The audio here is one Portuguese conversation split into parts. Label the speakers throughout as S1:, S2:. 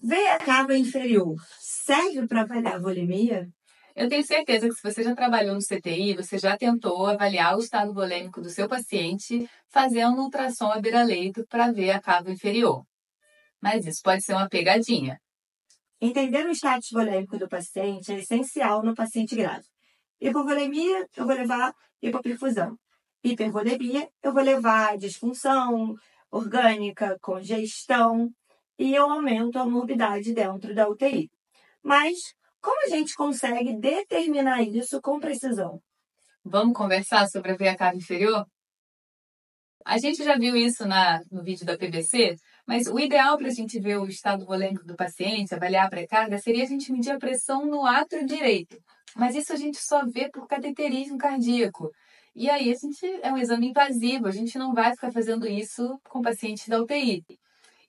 S1: Veia cava inferior serve para avaliar a volemia?
S2: Eu tenho certeza que se você já trabalhou no CTI, você já tentou avaliar o estado volêmico do seu paciente fazendo um ultrassom à beira-leito para ver a cava inferior. Mas isso pode ser uma pegadinha.
S1: Entender o status volêmico do paciente é essencial no paciente grave. Hipovolemia, eu vou levar hipoperfusão. Hipervolemia, eu vou levar disfunção orgânica, congestão e eu aumento a morbidade dentro da UTI. Mas como a gente consegue determinar isso com precisão?
S2: Vamos conversar sobre a veia cava inferior? A gente já viu isso no vídeo da PVC, mas o ideal para a gente ver o estado volêmico do paciente, avaliar a pré-carga, seria a gente medir a pressão no átrio direito. Mas isso a gente só vê por cateterismo cardíaco. E aí é um exame invasivo, a gente não vai ficar fazendo isso com pacientes da UTI.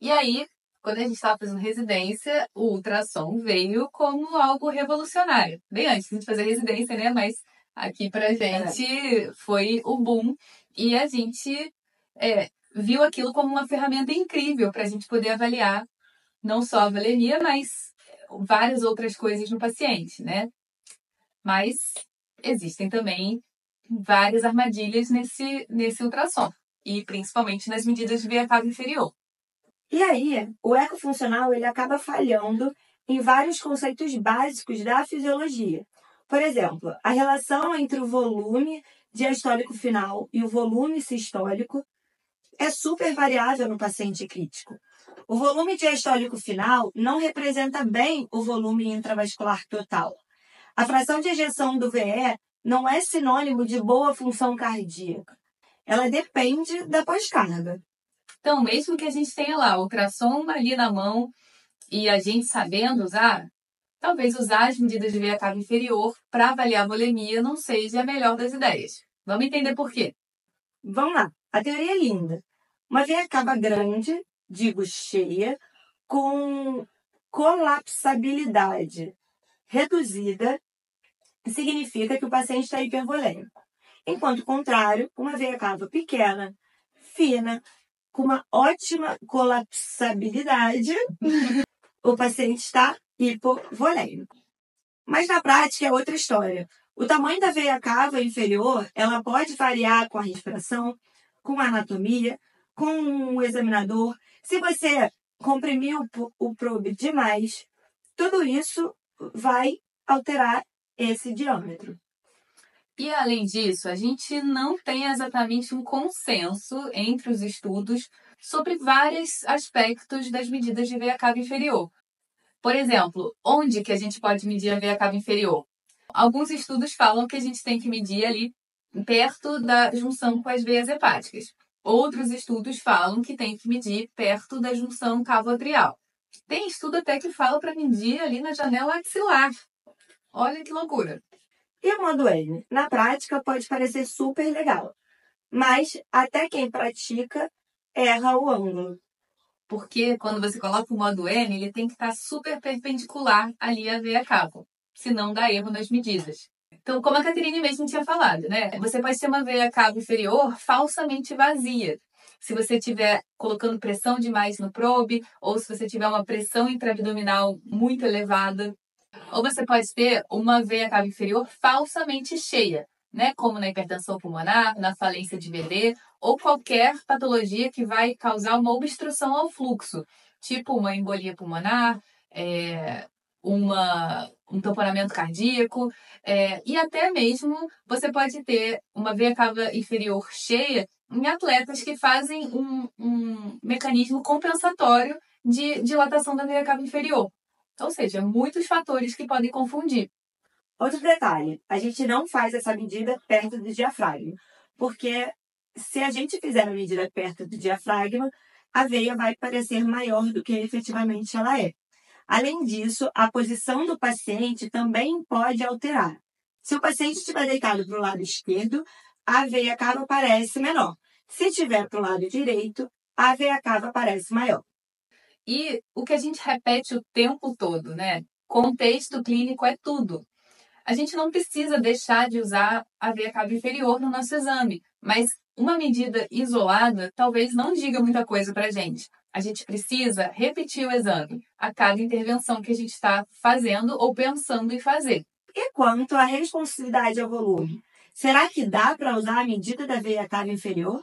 S2: E aí, quando a gente estava fazendo residência, o ultrassom veio como algo revolucionário. Bem antes de fazer residência, né? Mas aqui pra gente foi o boom. E a gente viu aquilo como uma ferramenta incrível para a gente poder avaliar não só a volemia, mas várias outras coisas no paciente, né? Mas existem também várias armadilhas nesse ultrassom. E principalmente nas medidas de veia cava inferior.
S1: E aí, o ecofuncional ele acaba falhando em vários conceitos básicos da fisiologia. Por exemplo, a relação entre o volume diastólico final e o volume sistólico é super variável no paciente crítico. O volume diastólico final não representa bem o volume intravascular total. A fração de ejeção do VE não é sinônimo de boa função cardíaca. Ela depende da pós-carga.
S2: Então, mesmo que a gente tenha lá o ultrassom ali na mão e a gente sabendo usar, talvez usar as medidas de veia cava inferior para avaliar a volemia não seja a melhor das ideias. Vamos entender por quê.
S1: Vamos lá, a teoria é linda. Uma veia cava grande, digo cheia, com colapsabilidade reduzida, significa que o paciente está hipervolêmico. Enquanto contrário, uma veia cava pequena, fina, com uma ótima colapsabilidade, o paciente está hipovolêmico. Mas na prática é outra história. O tamanho da veia cava inferior, ela pode variar com a respiração, com a anatomia, com o examinador. Se você comprimir o probe demais, tudo isso vai alterar esse diâmetro.
S2: E além disso, a gente não tem exatamente um consenso entre os estudos sobre vários aspectos das medidas de veia cava inferior. Por exemplo, onde que a gente pode medir a veia cava inferior? Alguns estudos falam que a gente tem que medir ali perto da junção com as veias hepáticas. Outros estudos falam que tem que medir perto da junção cavo-atrial. Tem estudo até que fala para medir ali na janela axilar. Olha que loucura.
S1: E o modo N? Na prática pode parecer super legal, mas até quem pratica erra o ângulo.
S2: Porque quando você coloca o modo N, ele tem que estar super perpendicular ali à veia cava, senão dá erro nas medidas. Então, como a Caterine mesmo tinha falado, né? Você pode ter uma veia cava inferior falsamente vazia. Se você estiver colocando pressão demais no probe, ou se você tiver uma pressão intraabdominal muito elevada. Ou você pode ter uma veia cava inferior falsamente cheia, né? Como na hipertensão pulmonar, na falência de VD, ou qualquer patologia que vai causar uma obstrução ao fluxo, tipo uma embolia pulmonar, um tamponamento cardíaco, e até mesmo você pode ter uma veia cava inferior cheia em atletas que fazem um mecanismo compensatório de dilatação da veia cava inferior. Ou seja, muitos fatores que podem confundir.
S1: Outro detalhe, a gente não faz essa medida perto do diafragma, porque se a gente fizer a medida perto do diafragma, a veia vai parecer maior do que efetivamente ela é. Além disso, a posição do paciente também pode alterar. Se o paciente estiver deitado para o lado esquerdo, a veia cava parece menor. Se estiver para o lado direito, a veia cava parece maior.
S2: E o que a gente repete o tempo todo, né? Contexto clínico é tudo. A gente não precisa deixar de usar a veia cava inferior no nosso exame, mas uma medida isolada talvez não diga muita coisa para a gente. A gente precisa repetir o exame a cada intervenção que a gente está fazendo ou pensando em fazer.
S1: E quanto à responsividade ao volume, será que dá para usar a medida da veia cava inferior?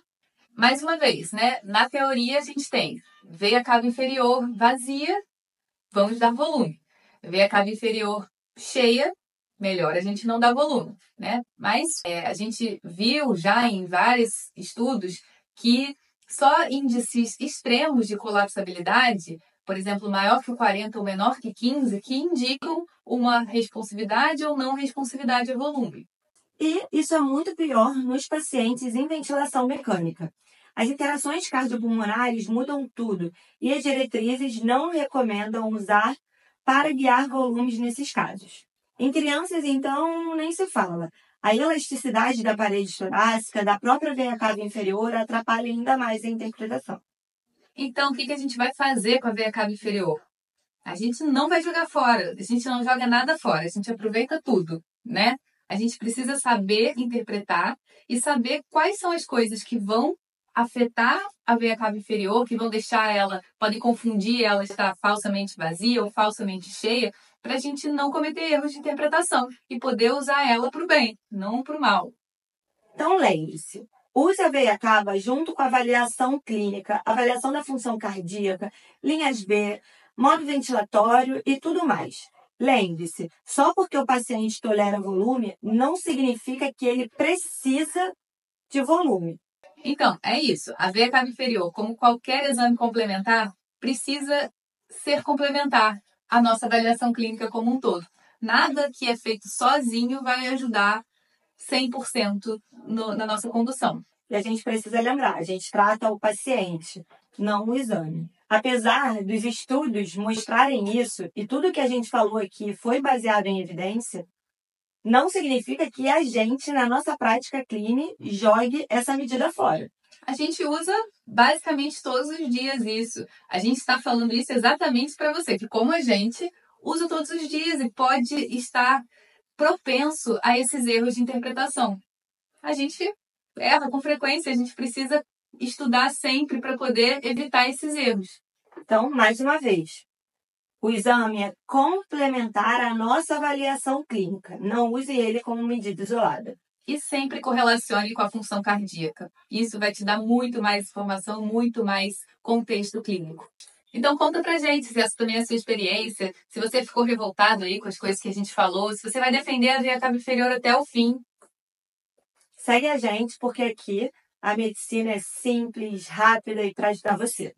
S2: Mais uma vez, né? Na teoria a gente tem veia cava inferior vazia, vamos dar volume. Veia cava inferior cheia, melhor a gente não dá volume, né? Mas a gente viu já em vários estudos que só índices extremos de colapsabilidade, por exemplo, maior que 40 ou menor que 15, que indicam uma responsividade ou não responsividade a volume.
S1: E isso é muito pior nos pacientes em ventilação mecânica. As interações cardiopulmonares mudam tudo e as diretrizes não recomendam usar para guiar volumes nesses casos. Em crianças, então, nem se fala. A elasticidade da parede torácica, da própria veia cava inferior, atrapalha ainda mais a interpretação.
S2: Então, o que a gente vai fazer com a veia cava inferior? A gente não vai jogar fora, a gente não joga nada fora, a gente aproveita tudo, né? A gente precisa saber interpretar e saber quais são as coisas que vão afetar a veia cava inferior, que vão deixar ela, podem confundir ela estar falsamente vazia ou falsamente cheia, para a gente não cometer erros de interpretação e poder usar ela para o bem, não para o mal.
S1: Então, lembre-se, use a veia cava junto com a avaliação clínica, avaliação da função cardíaca, linhas B, modo ventilatório e tudo mais. Lembre-se, só porque o paciente tolera volume, não significa que ele precisa de volume.
S2: Então, é isso. A veia cava inferior, como qualquer exame complementar, precisa ser complementar à nossa avaliação clínica como um todo. Nada que é feito sozinho vai ajudar 100% na nossa condução.
S1: E a gente precisa lembrar, a gente trata o paciente, não o exame. Apesar dos estudos mostrarem isso, e tudo que a gente falou aqui foi baseado em evidência, não significa que a gente, na nossa prática clínica, jogue essa medida fora.
S2: A gente usa basicamente todos os dias isso. A gente está falando isso exatamente para você, que como a gente usa todos os dias e pode estar propenso a esses erros de interpretação. A gente erra com frequência, a gente precisa estudar sempre para poder evitar esses erros.
S1: Então, mais uma vez, o exame é complementar à nossa avaliação clínica. Não use ele como medida isolada.
S2: E sempre correlacione com a função cardíaca. Isso vai te dar muito mais informação, muito mais contexto clínico. Então conta pra gente se essa também é a sua experiência, se você ficou revoltado aí com as coisas que a gente falou, se você vai defender a veia cava inferior até o fim.
S1: Segue a gente, porque aqui a medicina é simples, rápida e para ajudar você.